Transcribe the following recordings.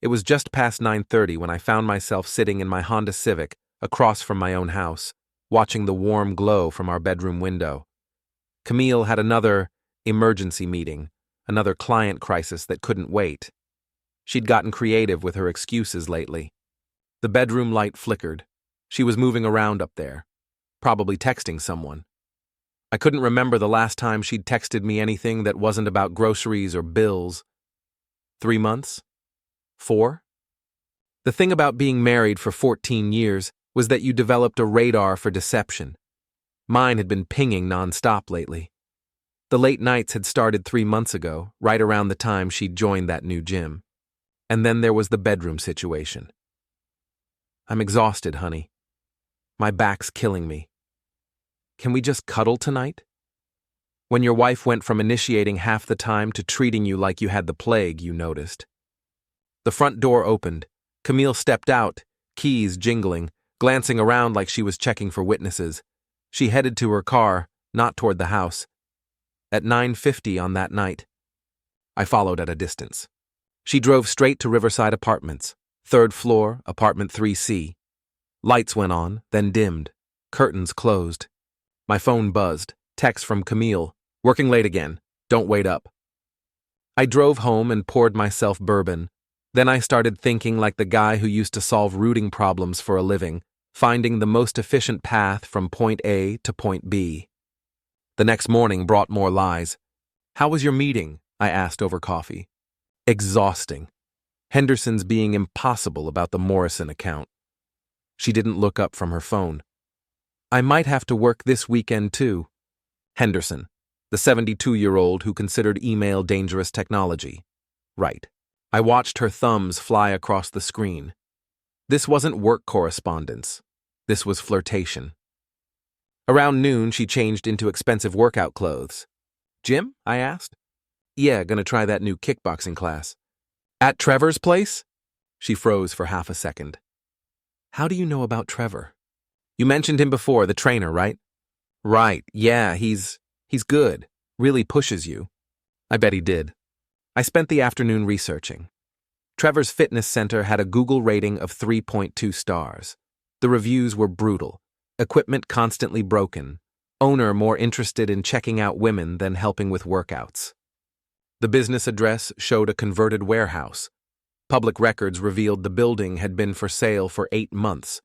It was just past 9:30 when I found myself sitting in my Honda Civic across from my own house, watching the warm glow from our bedroom window. Camille had another emergency meeting, another client crisis that couldn't wait. She'd gotten creative with her excuses lately. The bedroom light flickered. She was moving around up there, probably texting someone. I couldn't remember the last time she'd texted me anything that wasn't about groceries or bills. 3 months? 4? The thing about being married for 14 years was that you developed a radar for deception. Mine had been pinging nonstop lately. The late nights had started 3 months ago, right around the time she'd joined that new gym. And then there was the bedroom situation. I'm exhausted, honey. My back's killing me. Can we just cuddle tonight? When your wife went from initiating half the time to treating you like you had the plague, you noticed. The front door opened. Camille stepped out, keys jingling, glancing around like she was checking for witnesses. She headed to her car, not toward the house. At 9:50 on that night, I followed at a distance. She drove straight to Riverside Apartments, 3rd floor, apartment 3C. Lights went on, then dimmed. Curtains closed. My phone buzzed. Text from Camille. Working late again. Don't wait up. I drove home and poured myself bourbon. Then I started thinking like the guy who used to solve routing problems for a living, finding the most efficient path from point A to point B. The next morning brought more lies. How was your meeting? I asked over coffee. Exhausting. Henderson's being impossible about the Morrison account. She didn't look up from her phone. I might have to work this weekend too. Henderson, the 72-year-old who considered email dangerous technology. Right. I watched her thumbs fly across the screen. This wasn't work correspondence. This was flirtation. Around noon, she changed into expensive workout clothes. Gym? I asked. Yeah, gonna try that new kickboxing class. At Trevor's place? She froze for half a second. How do you know about Trevor? You mentioned him before, the trainer, right? Right, yeah, he's good. Really pushes you. I bet he did. I spent the afternoon researching. Trevor's fitness center had a Google rating of 3.2 stars. The reviews were brutal. Equipment constantly broken. Owner more interested in checking out women than helping with workouts. The business address showed a converted warehouse. Public records revealed the building had been for sale for 8 months.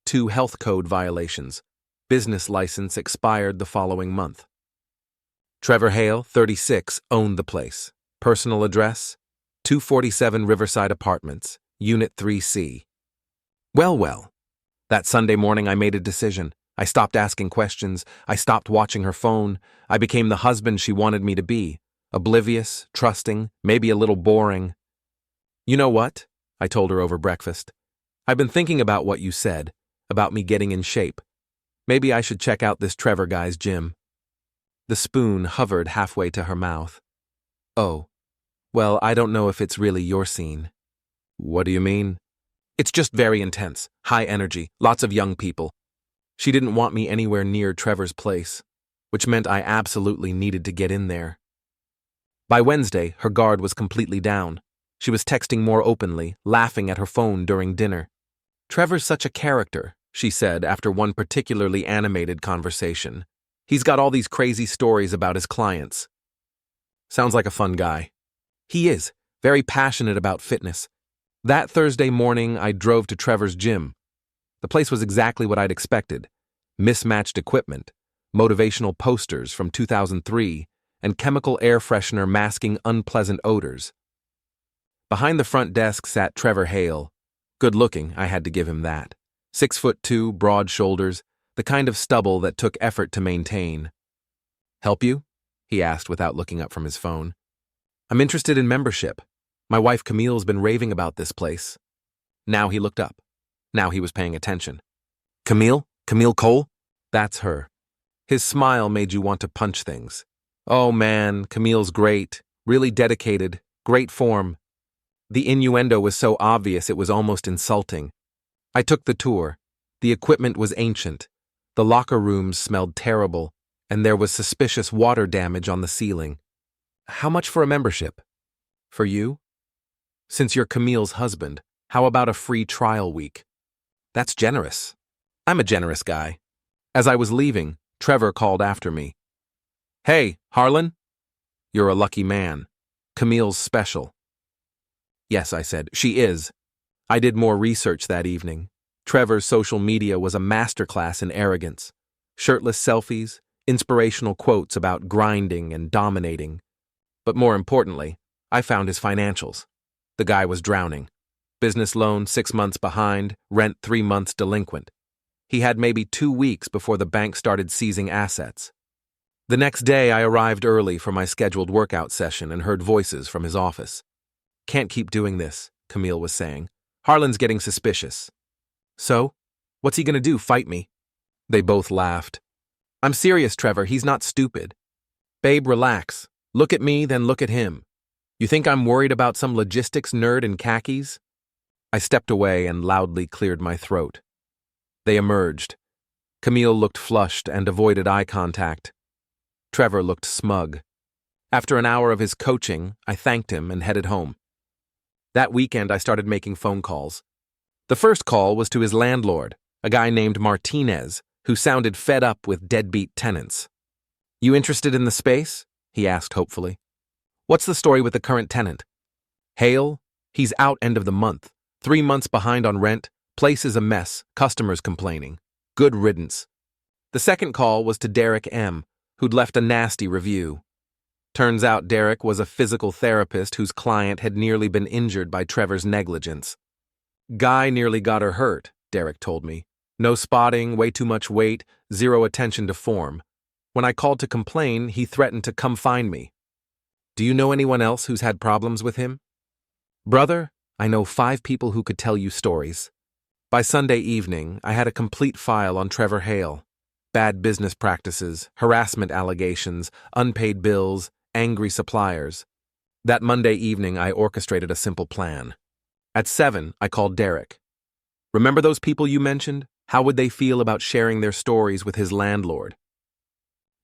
2 health code violations. Business license expired the following month. Trevor Hale, 36, owned the place. Personal address, 247 Riverside Apartments, Unit 3C. Well. That Sunday morning I made a decision. I stopped asking questions. I stopped watching her phone. I became the husband she wanted me to be. Oblivious, trusting, maybe a little boring. You know what? I told her over breakfast. I've been thinking about what you said, about me getting in shape. Maybe I should check out this Trevor guy's gym. The spoon hovered halfway to her mouth. Oh, well, I don't know if it's really your scene. What do you mean? It's just very intense, high energy, lots of young people. She didn't want me anywhere near Trevor's place, which meant I absolutely needed to get in there. By Wednesday, her guard was completely down. She was texting more openly, laughing at her phone during dinner. Trevor's such a character, she said after one particularly animated conversation. He's got all these crazy stories about his clients. Sounds like a fun guy. He is, very passionate about fitness. That Thursday morning, I drove to Trevor's gym. The place was exactly what I'd expected. Mismatched equipment, motivational posters from 2003, and chemical air freshener masking unpleasant odors. Behind the front desk sat Trevor Hale. Good looking, I had to give him that. 6'2", broad shoulders, the kind of stubble that took effort to maintain. Help you? He asked without looking up from his phone. I'm interested in membership. My wife Camille's been raving about this place. Now he looked up. Now he was paying attention. Camille? Camille Cole? That's her. His smile made you want to punch things. Oh man, Camille's great. Really dedicated. Great form. The innuendo was so obvious it was almost insulting. I took the tour. The equipment was ancient. The locker rooms smelled terrible, and there was suspicious water damage on the ceiling. How much for a membership? For you? Since you're Camille's husband, how about a free trial week? That's generous. I'm a generous guy. As I was leaving, Trevor called after me. Hey, Harlan? You're a lucky man. Camille's special. Yes, I said, she is. I did more research that evening. Trevor's social media was a masterclass in arrogance. Shirtless selfies, inspirational quotes about grinding and dominating. But more importantly, I found his financials. The guy was drowning. Business loan 6 months behind, rent 3 months delinquent. He had maybe 2 weeks before the bank started seizing assets. The next day, I arrived early for my scheduled workout session and heard voices from his office. Can't keep doing this, Camille was saying. Harlan's getting suspicious. So? What's he gonna do, fight me? They both laughed. I'm serious, Trevor, he's not stupid. Babe, relax. Look at me, then look at him. You think I'm worried about some logistics nerd in khakis? I stepped away and loudly cleared my throat. They emerged. Camille looked flushed and avoided eye contact. Trevor looked smug. After an hour of his coaching, I thanked him and headed home. That weekend, I started making phone calls. The first call was to his landlord, a guy named Martinez, who sounded fed up with deadbeat tenants. You interested in the space? He asked hopefully. What's the story with the current tenant? Hale? He's out end of the month. 3 months behind on rent. Place is a mess. Customers complaining. Good riddance. The second call was to Derek M., who'd left a nasty review. Turns out Derek was a physical therapist whose client had nearly been injured by Trevor's negligence. Guy nearly got her hurt, Derek told me. No spotting, way too much weight, zero attention to form. When I called to complain, he threatened to come find me. Do you know anyone else who's had problems with him? Brother, I know 5 people who could tell you stories. By Sunday evening, I had a complete file on Trevor Hale. Bad business practices, harassment allegations, unpaid bills, angry suppliers. That Monday evening, I orchestrated a simple plan. At 7, I called Derek. Remember those people you mentioned? How would they feel about sharing their stories with his landlord?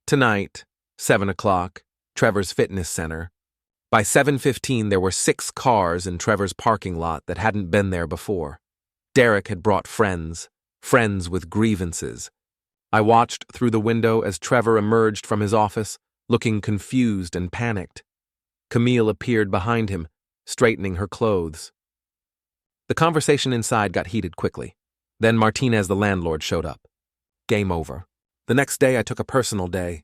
Tonight, 7 o'clock, Trevor's fitness center. By 7:15, there were 6 cars in Trevor's parking lot that hadn't been there before. Derek had brought friends with grievances. I watched through the window as Trevor emerged from his office, looking confused and panicked. Camille appeared behind him, straightening her clothes. The conversation inside got heated quickly. Then Martinez, the landlord, showed up. Game over. The next day, I took a personal day.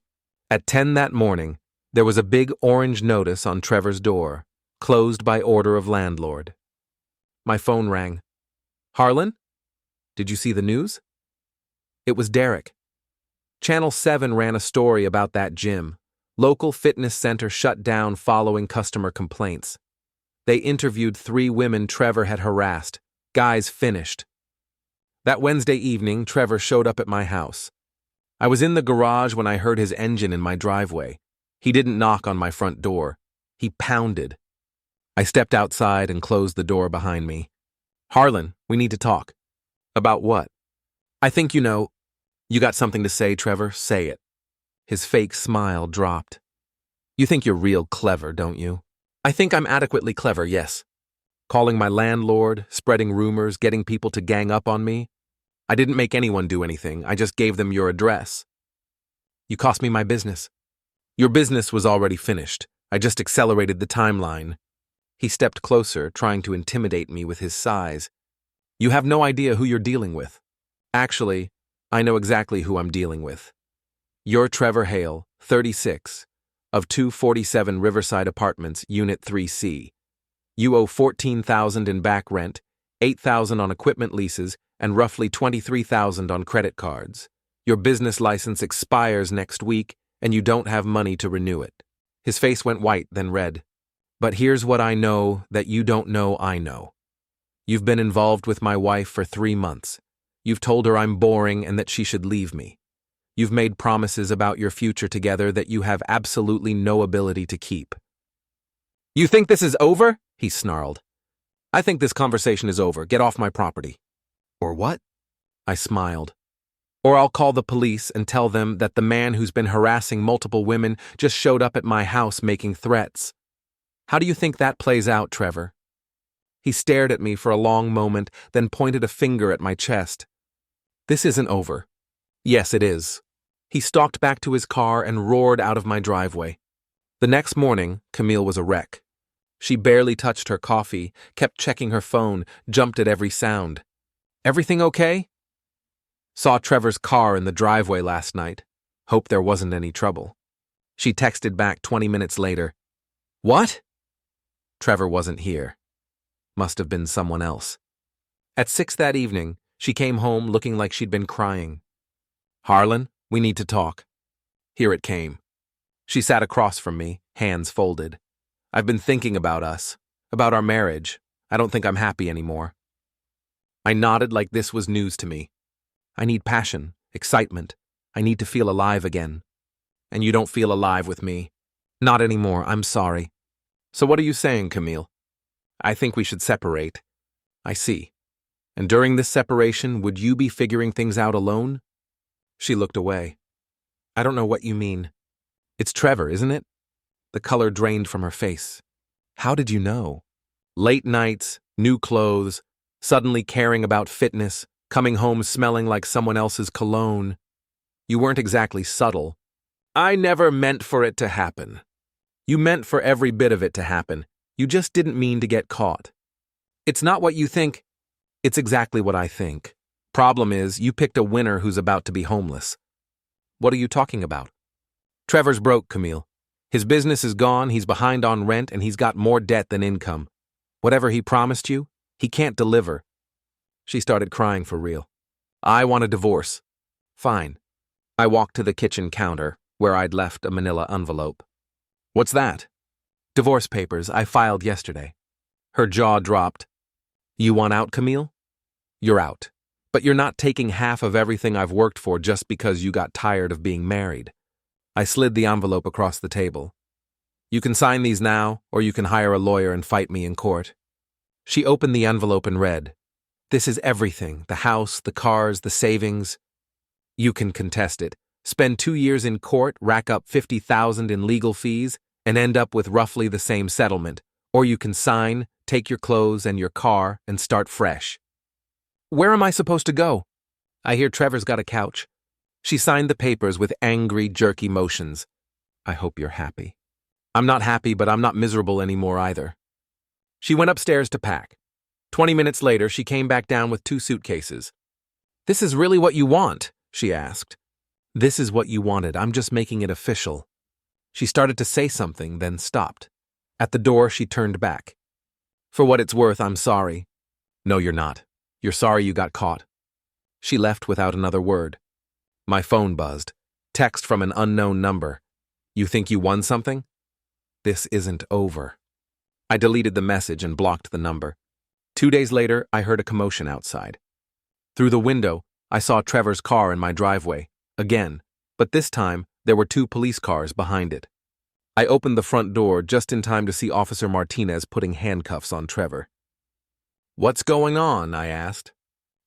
At 10 that morning, there was a big orange notice on Trevor's door, closed by order of landlord. My phone rang. Harlan? Did you see the news? It was Derek. Channel 7 ran a story about that gym. Local fitness center shut down following customer complaints. They interviewed 3 women Trevor had harassed. Guys finished. That Wednesday evening, Trevor showed up at my house. I was in the garage when I heard his engine in my driveway. He didn't knock on my front door. He pounded. I stepped outside and closed the door behind me. Harlan, we need to talk. About what? I think you know. You got something to say, Trevor? Say it. His fake smile dropped. You think you're real clever, don't you? I think I'm adequately clever, yes. Calling my landlord, spreading rumors, getting people to gang up on me. I didn't make anyone do anything. I just gave them your address. You cost me my business. Your business was already finished. I just accelerated the timeline. He stepped closer, trying to intimidate me with his size. You have no idea who you're dealing with. Actually, I know exactly who I'm dealing with. You're Trevor Hale, 36, of 247 Riverside Apartments, Unit 3C. You owe $14,000 in back rent, $8,000 on equipment leases, and roughly $23,000 on credit cards. Your business license expires next week, and you don't have money to renew it. His face went white, then red. But here's what I know that you don't know I know. You've been involved with my wife for 3 months. You've told her I'm boring and that she should leave me. You've made promises about your future together that you have absolutely no ability to keep. You think this is over? He snarled. I think this conversation is over. Get off my property. Or what? I smiled. Or I'll call the police and tell them that the man who's been harassing multiple women just showed up at my house making threats. How do you think that plays out, Trevor? He stared at me for a long moment, then pointed a finger at my chest. This isn't over. Yes, it is. He stalked back to his car and roared out of my driveway. The next morning, Camille was a wreck. She barely touched her coffee, kept checking her phone, jumped at every sound. Everything okay? Saw Trevor's car in the driveway last night. Hope there wasn't any trouble. She texted back 20 minutes later. What? Trevor wasn't here. Must have been someone else. At 6 that evening, she came home looking like she'd been crying. Harlan, we need to talk. Here it came. She sat across from me, hands folded. I've been thinking about us, about our marriage. I don't think I'm happy anymore. I nodded like this was news to me. I need passion, excitement. I need to feel alive again. And you don't feel alive with me. Not anymore, I'm sorry. So what are you saying, Camille? I think we should separate. I see. And during this separation, would you be figuring things out alone? She looked away. I don't know what you mean. It's Trevor, isn't it? The color drained from her face. How did you know? Late nights, new clothes, suddenly caring about fitness, coming home smelling like someone else's cologne. You weren't exactly subtle. I never meant for it to happen. You meant for every bit of it to happen. You just didn't mean to get caught. It's not what you think. It's exactly what I think. Problem is, you picked a winner who's about to be homeless. What are you talking about? Trevor's broke, Camille. His business is gone, he's behind on rent, and he's got more debt than income. Whatever he promised you, he can't deliver. She started crying for real. I want a divorce. Fine. I walked to the kitchen counter, where I'd left a manila envelope. What's that? Divorce papers I filed yesterday. Her jaw dropped. You want out, Camille? You're out. But you're not taking half of everything I've worked for just because you got tired of being married. I slid the envelope across the table. You can sign these now, or you can hire a lawyer and fight me in court. She opened the envelope and read. This is everything, the house, the cars, the savings. You can contest it, spend 2 years in court, rack up $50,000 in legal fees, and end up with roughly the same settlement. Or you can sign, take your clothes and your car, and start fresh. Where am I supposed to go? I hear Trevor's got a couch. She signed the papers with angry, jerky motions. I hope you're happy. I'm not happy, but I'm not miserable anymore either. She went upstairs to pack. 20 minutes later, she came back down with 2 suitcases. This is really what you want? She asked. This is what you wanted. I'm just making it official. She started to say something, then stopped. At the door, she turned back. For what it's worth, I'm sorry. No, you're not. You're sorry you got caught. She left without another word. My phone buzzed. Text from an unknown number. You think you won something? This isn't over. I deleted the message and blocked the number. 2 days later, I heard a commotion outside. Through the window, I saw Trevor's car in my driveway, again, but this time there were 2 police cars behind it. I opened the front door just in time to see Officer Martinez putting handcuffs on Trevor. What's going on? I asked.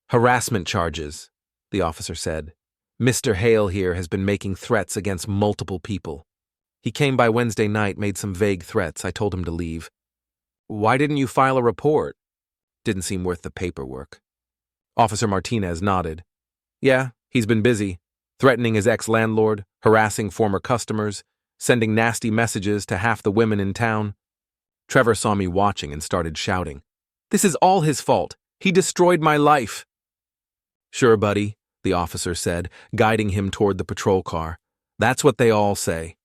Harassment charges, the officer said. Mr. Hale here has been making threats against multiple people. He came by Wednesday night, made some vague threats. I told him to leave. Why didn't you file a report? Didn't seem worth the paperwork. Officer Martinez nodded. Yeah, he's been busy, threatening his ex-landlord, harassing former customers, sending nasty messages to half the women in town. Trevor saw me watching and started shouting. This is all his fault. He destroyed my life. Sure, buddy, the officer said, guiding him toward the patrol car. That's what they all say.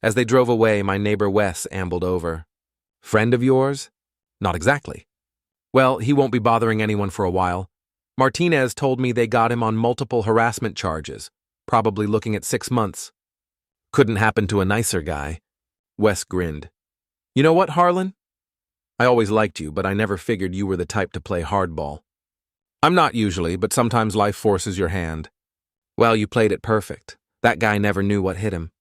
As they drove away, my neighbor Wes ambled over. Friend of yours? Not exactly. Well, he won't be bothering anyone for a while. Martinez told me they got him on multiple harassment charges, probably looking at 6 months. Couldn't happen to a nicer guy. Wes grinned. You know what, Harlan? I always liked you, but I never figured you were the type to play hardball. I'm not usually, but sometimes life forces your hand. Well, you played it perfect. That guy never knew what hit him.